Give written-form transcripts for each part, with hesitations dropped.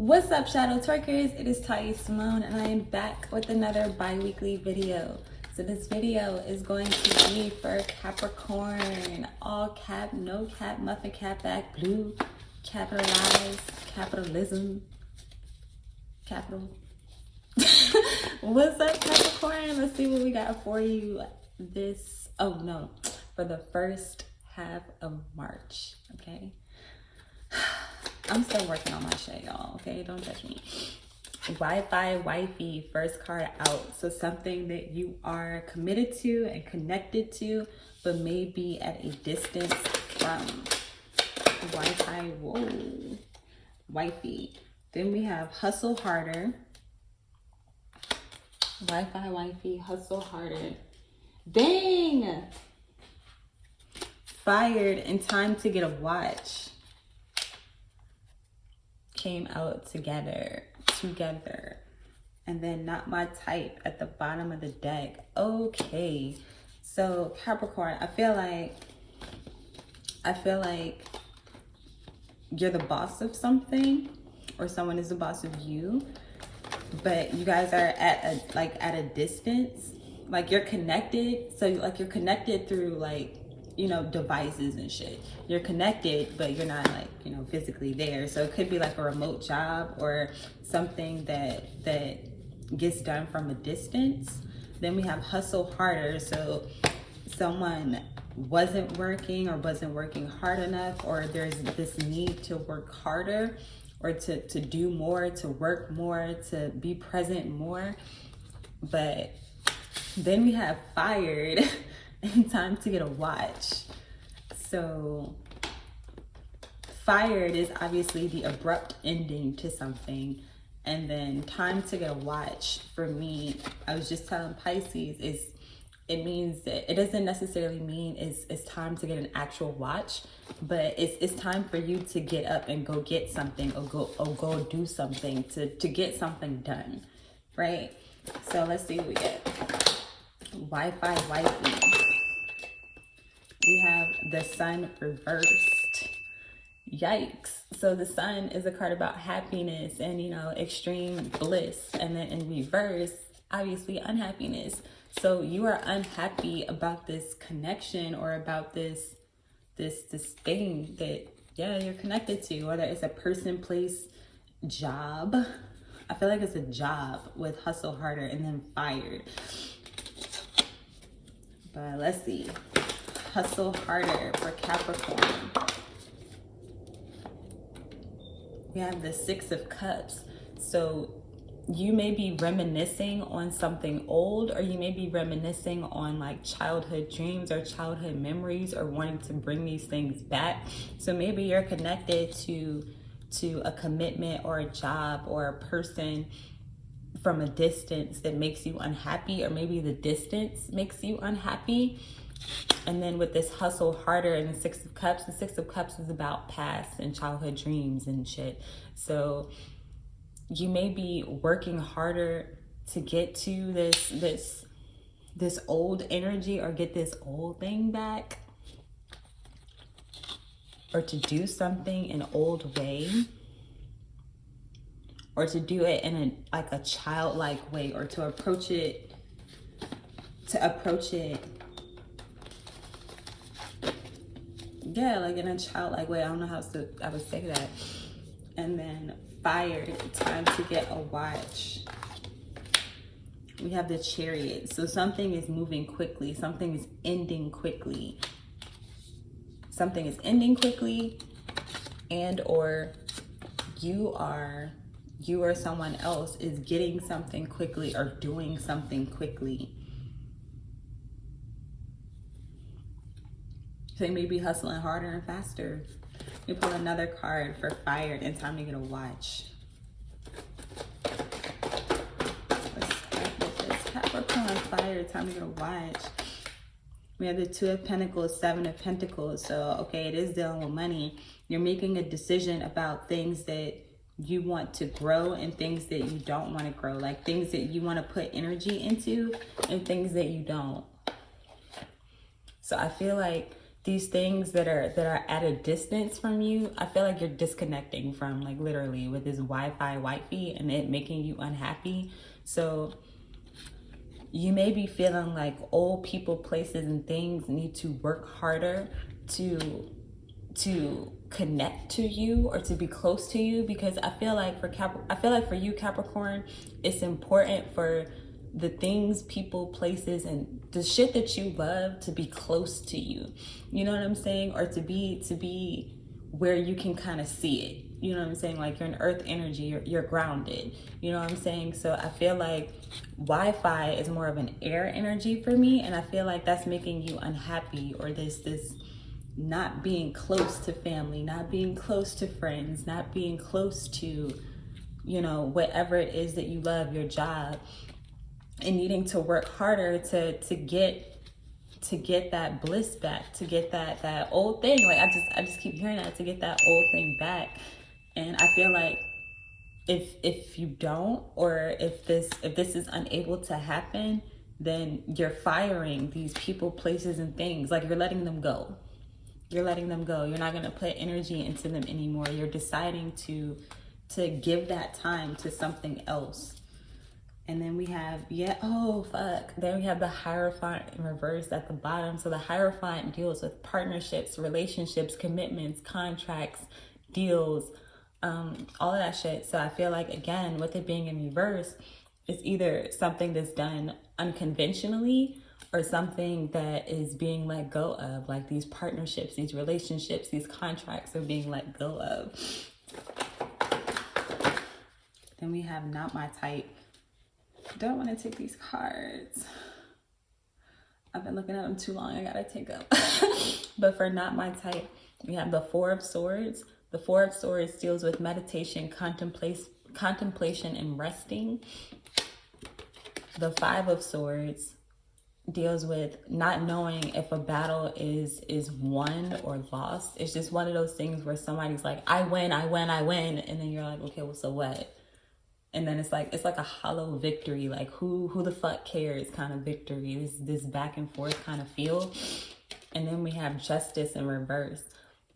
What's up, Shadow Twerkers? It is Simone, and I am back with another bi-weekly video. So this video is going to be for Capricorn. All cap, no cap, muffin cap, back blue, capitalized, capitalism, capital. What's up, Capricorn? Let's see what we got for you for the first half of March, okay? I'm still working on my shit, y'all, okay? Don't judge me. Wi-Fi, wifey, first card out. So something that you are committed to and connected to, but maybe at a distance from. Wi-Fi, whoa. Wifey. Then we have hustle harder. Wi-Fi, wifey, hustle harder. Dang! Fired and time to get a watch. Came out together, and then not my type at the bottom of the deck. Okay, so Capricorn, I feel like you're the boss of something, or someone is the boss of you, but you guys are at a distance. Like you're connected, so like you're connected through like, you know, devices and shit. You're connected, but you're not like, you know, physically there. So it could be like a remote job or something that gets done from a distance. Then we have hustle harder. So someone wasn't working hard enough, or there's this need to work harder or to do more, to work more, to be present more. But then we have fired and time to get a watch. So fired is obviously the abrupt ending to something, and then time to get a watch, for me, I was just telling Pisces, it means that it doesn't necessarily mean it's time to get an actual watch, but it's time for you to get up and go get something, or go do something, to get something done, right? So let's see what we get. Wi-Fi, wifey. We have the sun reversed. Yikes. So the sun is a card about happiness and, you know, extreme bliss. And then in reverse, obviously unhappiness. So you are unhappy about this connection, or about this thing that, yeah, you're connected to, whether it's a person, place, job. I feel like it's a job with hustle harder and then fired. But let's see. Hustle harder for Capricorn. We have the 6 of Cups. So you may be reminiscing on something old, or you may be reminiscing on like childhood dreams or childhood memories, or wanting to bring these things back. So maybe you're connected to a commitment or a job or a person from a distance that makes you unhappy, or maybe the distance makes you unhappy. And then with this hustle harder and the 6 of Cups, the 6 of Cups is about past and childhood dreams and shit. So you may be working harder to get to this old energy, or get this old thing back, or to do something in an old way, or to do it in a childlike way, or to approach it yeah, like in a childlike way. I don't know how I would say that. And then fired, time to get a watch. We have the Chariot. So something is moving quickly, something is ending quickly. Something is ending quickly, and or you or someone else is getting something quickly, or doing something quickly. So they may be hustling harder and faster. You pull another card for fired and time to get a watch. Let's start with this. Capricorn, fired, time to get a watch. We have the 2 of Pentacles, 7 of Pentacles. So, okay, it is dealing with money. You're making a decision about things that you want to grow and things that you don't want to grow. Like things that you want to put energy into and things that you don't. So I feel like these things that are at a distance from you, I feel like you're disconnecting from, like literally with this Wi-Fi wifey and it making you unhappy. So you may be feeling like old people, places, and things need to work harder to connect to you or to be close to you, because I feel like for you, Capricorn, it's important for the things, people, places, and the shit that you love to be close to you. You know what I'm saying? Or to be where you can kind of see it. You know what I'm saying? Like you're an earth energy, you're grounded. You know what I'm saying? So I feel like Wi-Fi is more of an air energy for me, and I feel like that's making you unhappy, or this not being close to family, not being close to friends, not being close to, you know, whatever it is that you love, your job, and needing to work harder to get that bliss back, to get that old thing. Like I just keep hearing that, to get that old thing back. And I feel like if you don't, or if this is unable to happen, then you're firing these people, places, and things. Like you're letting them go. You're letting them go. You're not going to put energy into them anymore. You're deciding to give that time to something else. And then we have, then we have the Hierophant in reverse at the bottom. So the Hierophant deals with partnerships, relationships, commitments, contracts, deals, all of that shit. So I feel like, again, with it being in reverse, it's either something that's done unconventionally or something that is being let go of. Like these partnerships, these relationships, these contracts are being let go of. Then we have Not My Type. Don't want to take these cards. I've been looking at them too long. I gotta take them. But for Not My Type, we have the Four of Swords. The Four of Swords deals with meditation, contemplation, and resting. The Five of Swords deals with not knowing if a battle is won or lost. It's just one of those things where somebody's like, I win. And then you're like, okay, well, so what? And then it's like a hollow victory, like who the fuck cares kind of victory, this back and forth kind of feel. And then we have Justice in reverse.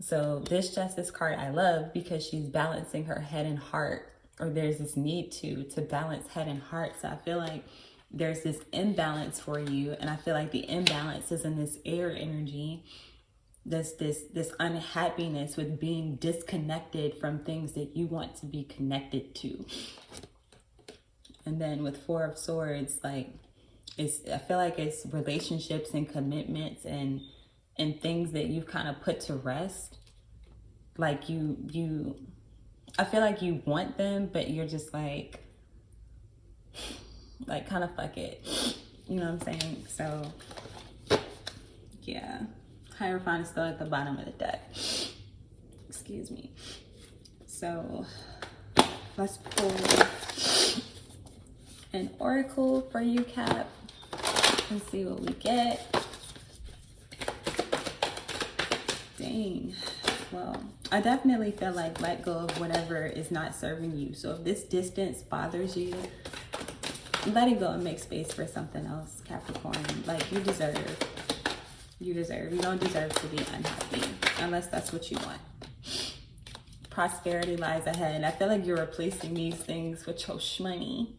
So this Justice card I love because she's balancing her head and heart, or there's this need to balance head and heart. So I feel like there's this imbalance for you, and I feel like the imbalance is in this air energy. This unhappiness with being disconnected from things that you want to be connected to. And then with Four of Swords, like I feel like it's relationships and commitments and things that you've kind of put to rest. Like I feel like you want them, but you're just like kind of fuck it. You know what I'm saying? So yeah. Hierophant is still at the bottom of the deck. Excuse me. So let's pull an oracle for you, Cap, and see what we get. Dang. Well, I definitely feel like let go of whatever is not serving you. So if this distance bothers you, let it go and make space for something else, Capricorn. Like you deserve. You don't deserve to be unhappy unless that's what you want. Prosperity lies ahead. I feel like you're replacing these things with your money.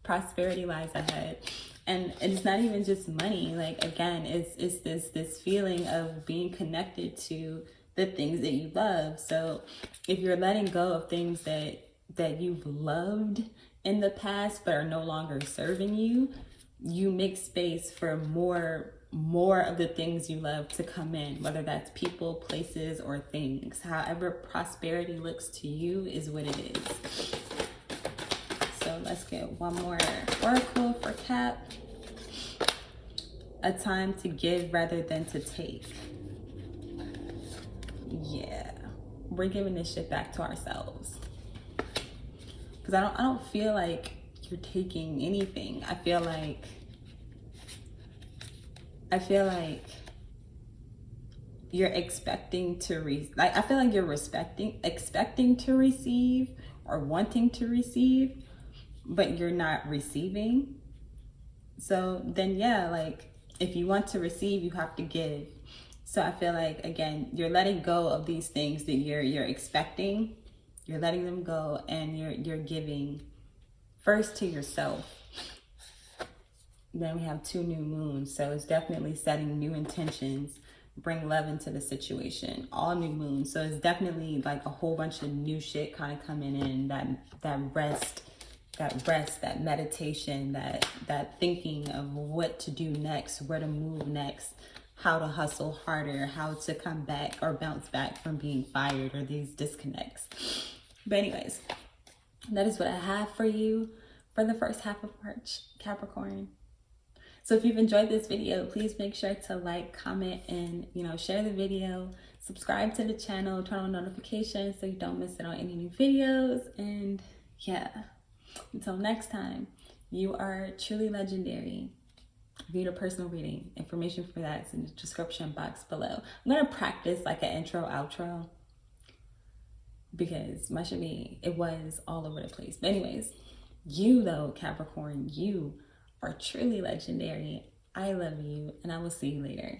Prosperity lies ahead. And it's not even just money. Like, again, it's this feeling of being connected to the things that you love. So if you're letting go of things that you've loved in the past but are no longer serving you, you make space for more of the things you love to come in, whether that's people, places, or things. However prosperity looks to you is what it is. So let's get one more oracle for Cap. A time to give rather than to take. Yeah, we're giving this shit back to ourselves. Because I don't feel like you're taking anything. I feel like you're expecting to I feel like you're expecting to receive or wanting to receive, but you're not receiving. So then, yeah, like if you want to receive, you have to give. So I feel like, again, you're letting go of these things that you're expecting. You're letting them go, and you're giving first to yourself. Then we have 2 new moons, so it's definitely setting new intentions, bring love into the situation. All new moons, so it's definitely like a whole bunch of new shit kind of coming in. That rest, that meditation, that thinking of what to do next, where to move next, how to hustle harder, how to come back or bounce back from being fired or these disconnects. But anyways, that is what I have for you for the first half of March, Capricorn. So if you've enjoyed this video, please make sure to like, comment, and share the video. Subscribe to the channel, turn on notifications so you don't miss it on any new videos. And yeah, until next time, you are truly legendary. Read a personal reading. Information for that is in the description box below. I'm gonna practice like an intro, outro, because it was all over the place. But anyways, you though, Capricorn, you are truly legendary. I love you, and I will see you later.